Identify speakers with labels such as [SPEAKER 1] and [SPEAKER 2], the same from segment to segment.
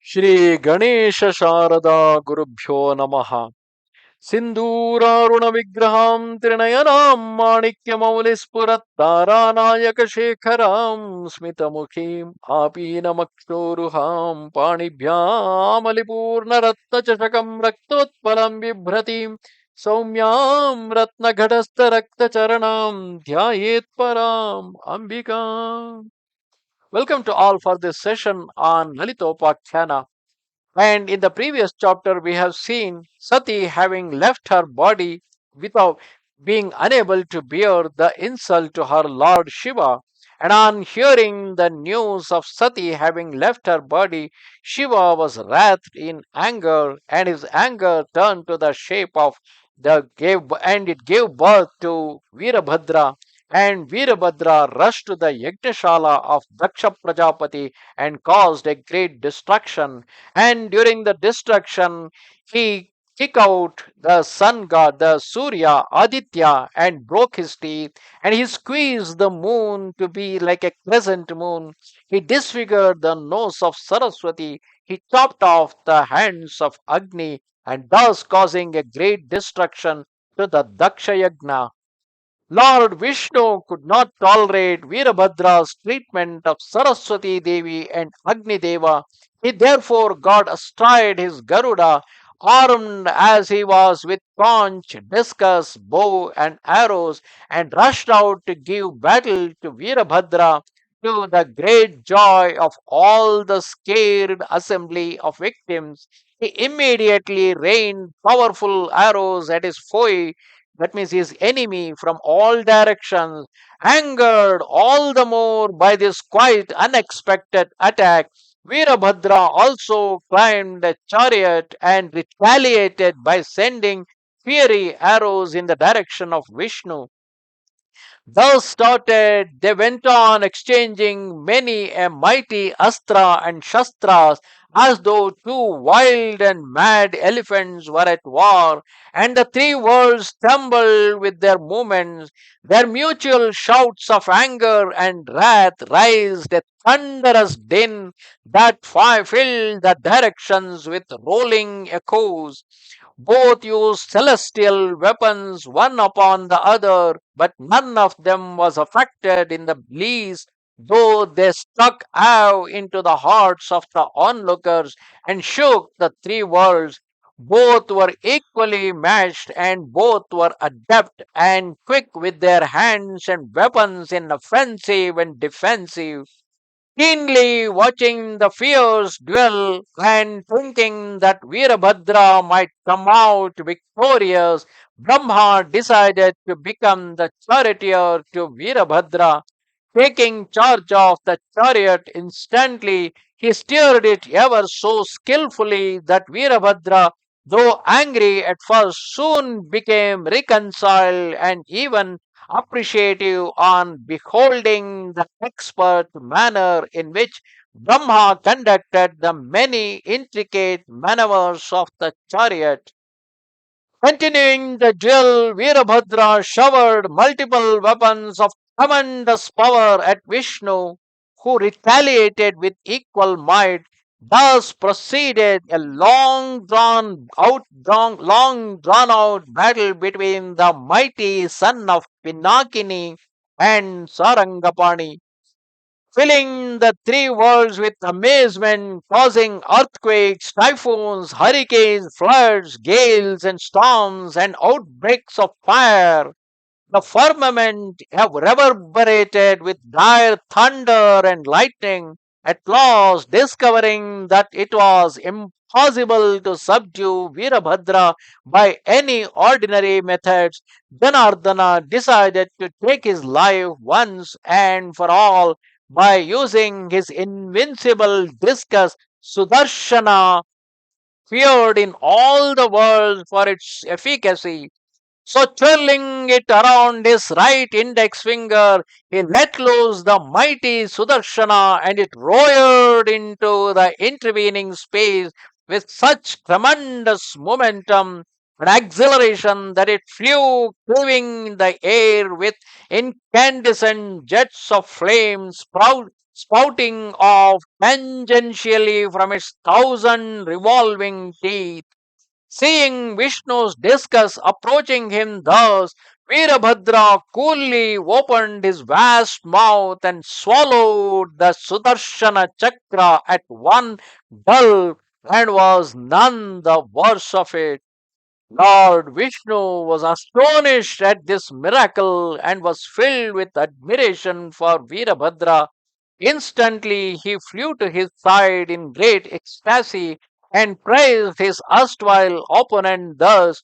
[SPEAKER 1] Shree Ganesha Sharada Gurubhyo Namaha. Sindhuraruna Vigraham Trinayanam Manikyamaulispurat Taranayaka Shekharam Smitamukhim Apinamaktoruham Panibhyam Alipurna Ratna Chashakam Raktotpalam Vibhratim Saumyam Ratna Ghadastha Rakta Charanam Dhyayet Param Ambika. Welcome to all for this session on Lalitopakhyanam. And in the previous chapter, we have seen Sati having left her body without being unable to bear the insult to her Lord Shiva. And on hearing the news of Sati having left her body, Shiva was wrathed in anger, and his anger turned to the shape of and it gave birth to Veerabhadra. And Veerabhadra rushed to the Yagnashala of Daksha Prajapati and caused a great destruction. And during the destruction, he kicked out the sun god, the Surya, Aditya, and broke his teeth. And he squeezed the moon to be like a crescent moon. He disfigured the nose of Saraswati. He chopped off the hands of Agni, and thus causing a great destruction to the Daksha Yagna. Lord Vishnu could not tolerate Veerabhadra's treatment of Saraswati Devi and Agni Deva. He therefore got astride his Garuda, armed as he was with conch, discus, bow, and arrows, and rushed out to give battle to Veerabhadra, to the great joy of all the scared assembly of victims. He immediately rained powerful arrows at his foe, that means his enemy, from all directions. Angered all the more by this quite unexpected attack, Veerabhadra also climbed a chariot and retaliated by sending fiery arrows in the direction of Vishnu. Thus started, they went on exchanging many a mighty astra and shastras, as though two wild and mad elephants were at war, and the three worlds trembled with their movements. Their mutual shouts of anger and wrath raised a thunderous din that filled the directions with rolling echoes. Both used celestial weapons one upon the other, but none of them was affected in the least, though they struck awe into the hearts of the onlookers and shook the three worlds. Both were equally matched, and both were adept and quick with their hands and weapons in offensive and defensive. Keenly watching the fierce duel and thinking that Veerabhadra might come out victorious, Brahma decided to become the charioteer to Veerabhadra. Taking charge of the chariot instantly, he steered it ever so skillfully that Veerabhadra, though angry at first, soon became reconciled and even appreciative on beholding the expert manner in which Brahma conducted the many intricate maneuvers of the chariot. Continuing the duel, Veerabhadra showered multiple weapons of tremendous power at Vishnu, who retaliated with equal might. Thus proceeded a long drawn out battle between the mighty son of Pinakini and Sarangapani, filling the three worlds with amazement, causing earthquakes, typhoons, hurricanes, floods, gales, and storms, and outbreaks of fire. The firmament have reverberated with dire thunder and lightning, at last discovering that it was impossible to subdue Veerabhadra by any ordinary methods. Janardana decided to take his life once and for all by using his invincible discus Sudarshana, feared in all the world for its efficacy. So, twirling it around his right index finger, he let loose the mighty Sudarshana, and it roared into the intervening space with such tremendous momentum and acceleration that it flew, cleaving the air with incandescent jets of flame spouting off tangentially from its thousand revolving teeth. Seeing Vishnu's discus approaching him thus, Veerabhadra coolly opened his vast mouth and swallowed the Sudarshana chakra at one gulp and was none the worse of it. Lord Vishnu was astonished at this miracle and was filled with admiration for Veerabhadra. Instantly he flew to his side in great ecstasy and praised his erstwhile opponent thus: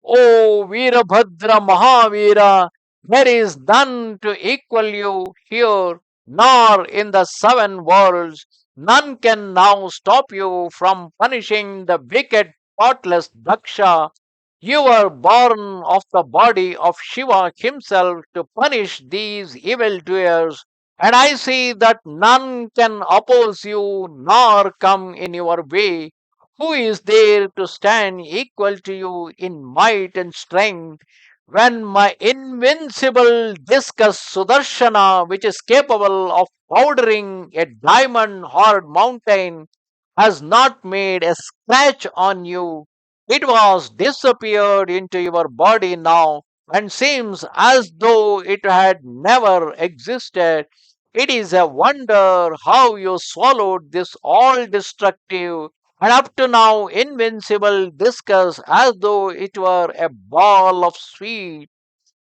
[SPEAKER 1] O Veerabhadra Mahavira, there is none to equal you here, nor in the seven worlds. None can now stop you from punishing the wicked, thoughtless Daksha. You were born of the body of Shiva himself to punish these evildoers, and I see that none can oppose you nor come in your way. Who is there to stand equal to you in might and strength? When my invincible discus Sudarshana, which is capable of powdering a diamond hard mountain, has not made a scratch on you, it was disappeared into your body now and seems as though it had never existed. It is a wonder how you swallowed this all destructive and up to now invincible discus as though it were a ball of sweet.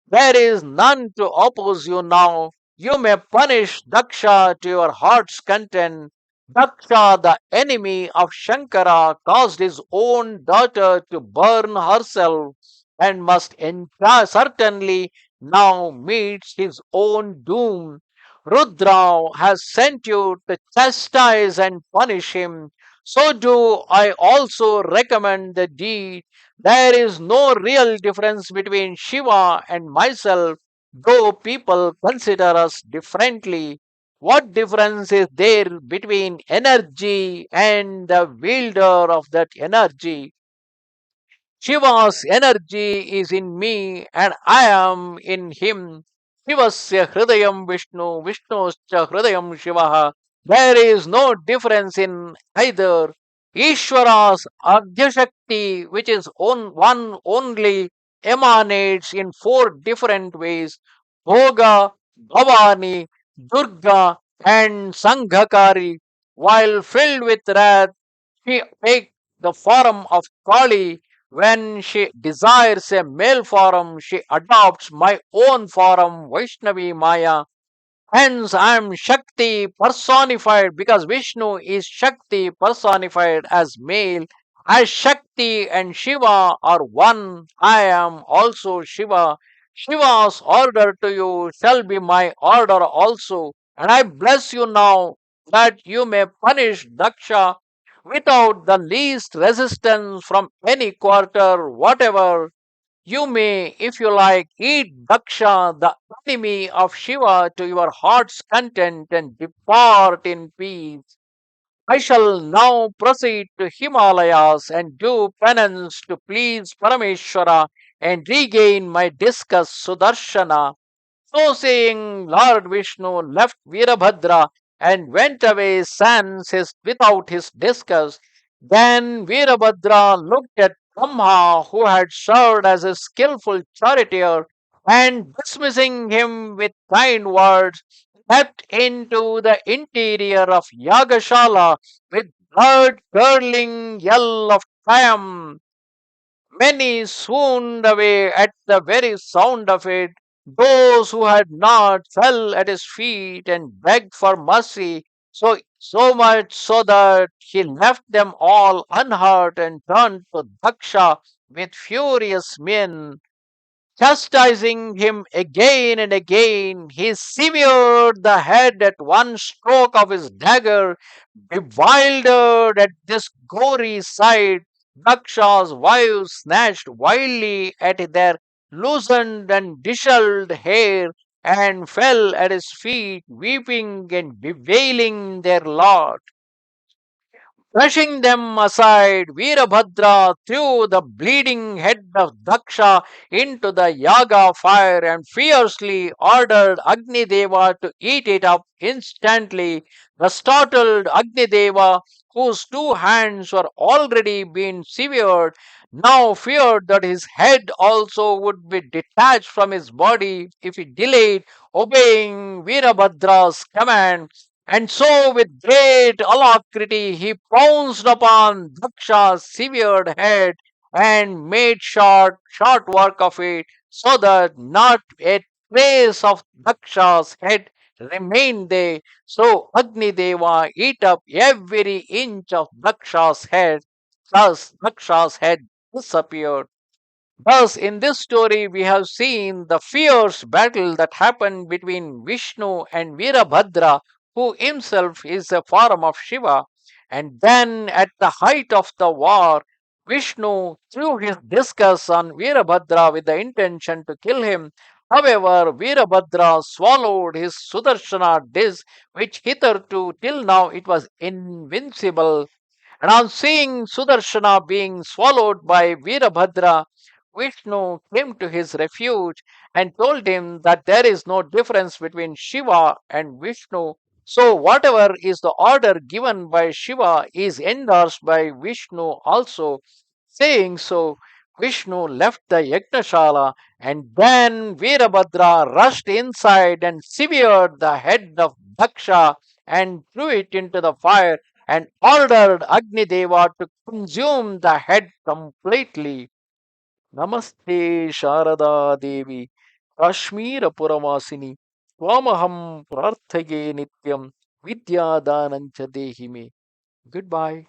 [SPEAKER 1] There is none to oppose you now. You may punish Daksha to your heart's content. Daksha, the enemy of Shankara, caused his own daughter to burn herself and must certainly now meet his own doom. Rudra has sent you to chastise and punish him. So do I also recommend the deed. There is no real difference between Shiva and myself, though people consider us differently. What difference is there between energy and the wielder of that energy? Shiva's energy is in me and I am in him. Shivasya hridayam Vishnu, Vishnuscha hridayam Shivaha. There is no difference in either. Ishvara's Adhyashakti, which is one only, emanates in four different ways: Bhoga, Bhavani, Durga, and Sanghakari. While filled with wrath, she takes the form of Kali. When she desires a male form, she adopts my own form, Vaishnavi Maya. Hence, I am Shakti personified because Vishnu is Shakti personified as male. As Shakti and Shiva are one, I am also Shiva. Shiva's order to you shall be my order also. And I bless you now that you may punish Daksha without the least resistance from any quarter, whatever. You may, if you like, eat Daksha, the enemy of Shiva, to your heart's content and depart in peace. I shall now proceed to Himalayas and do penance to please Parameshwara and regain my discus Sudarshana. So saying, Lord Vishnu left Veerabhadra and went away sans without his discus. Then Veerabhadra looked at Brahma, who had served as a skillful charioteer, and dismissing him with kind words, stepped into the interior of Yagashala with blood curdling yell of triumph. Many swooned away at the very sound of it. Those who had not fell at his feet and begged for mercy, so much so that he left them all unhurt and turned to Daksha with furious mien. Chastising him again and again, he severed the head at one stroke of his dagger. Bewildered at this gory sight, Daksha's wives snatched wildly at their loosened and disheveled hair and fell at his feet, weeping and bewailing their lot. Brushing them aside, Veerabhadra threw the bleeding head of Daksha into the Yaga fire and fiercely ordered Agni Deva to eat it up instantly. The startled Agni Deva, whose two hands were already been severed, now feared that his head also would be detached from his body if he delayed obeying Veerabhadra's command. And so, with great alacrity, he pounced upon Daksha's severed head and made short work of it, so that not a trace of Daksha's head remained there. So Agni Deva ate up every inch of Daksha's head. Thus, Daksha's head disappeared. Thus, in this story, we have seen the fierce battle that happened between Vishnu and Veerabhadra, who himself is a form of Shiva. And then, at the height of the war, Vishnu threw his discus on Veerabhadra with the intention to kill him. However, Veerabhadra swallowed his Sudarshana disc, which hitherto till now it was invincible. And on seeing Sudarshana being swallowed by Veerabhadra, Vishnu came to his refuge and told him that there is no difference between Shiva and Vishnu. So, whatever is the order given by Shiva is endorsed by Vishnu also. Saying so, Vishnu left the Yagnashala, and then Veerabhadra rushed inside and severed the head of Daksha and threw it into the fire and ordered Agni Deva to consume the head completely. Namaste Sharada Devi Kashmira Puravasini Twamaham Prarthage Nityam Vidya Danancha Dehime. Goodbye.